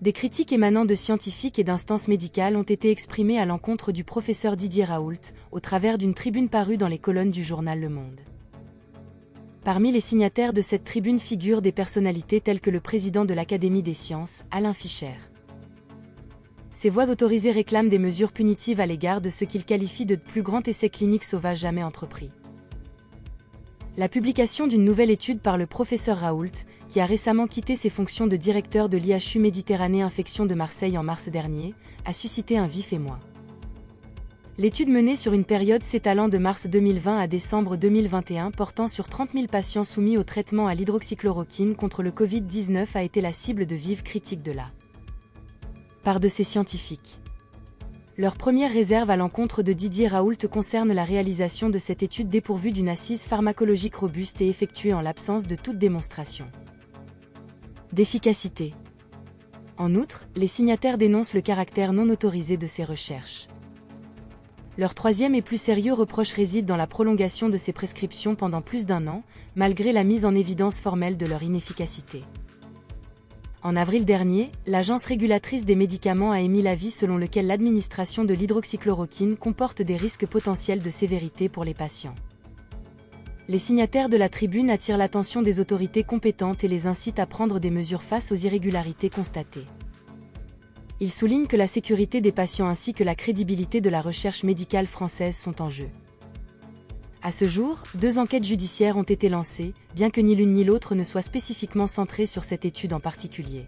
Des critiques émanant de scientifiques et d'instances médicales ont été exprimées à l'encontre du professeur Didier Raoult, au travers d'une tribune parue dans les colonnes du journal Le Monde. Parmi les signataires de cette tribune figurent des personnalités telles que le président de l'Académie des sciences, Alain Fischer. Ces voix autorisées réclament des mesures punitives à l'égard de ce qu'ils qualifient de plus grand essai clinique sauvage jamais entrepris. La publication d'une nouvelle étude par le professeur Raoult, qui a récemment quitté ses fonctions de directeur de l'IHU Méditerranée Infection de Marseille en mars dernier, a suscité un vif émoi. L'étude menée sur une période s'étalant de mars 2020 à décembre 2021 portant sur 30 000 patients soumis au traitement à l'hydroxychloroquine contre le Covid-19 a été la cible de vives critiques de la part de ces scientifiques. Leur première réserve à l'encontre de Didier Raoult concerne la réalisation de cette étude dépourvue d'une assise pharmacologique robuste et effectuée en l'absence de toute démonstration d'efficacité. En outre, les signataires dénoncent le caractère non autorisé de ces recherches. Leur troisième et plus sérieux reproche réside dans la prolongation de ces prescriptions pendant plus d'1 an, malgré la mise en évidence formelle de leur inefficacité. En avril dernier, l'Agence régulatrice des médicaments a émis l'avis selon lequel l'administration de l'hydroxychloroquine comporte des risques potentiels de sévérité pour les patients. Les signataires de la tribune attirent l'attention des autorités compétentes et les incitent à prendre des mesures face aux irrégularités constatées. Ils soulignent que la sécurité des patients ainsi que la crédibilité de la recherche médicale française sont en jeu. À ce jour, 2 enquêtes judiciaires ont été lancées, bien que ni l'une ni l'autre ne soit spécifiquement centrée sur cette étude en particulier.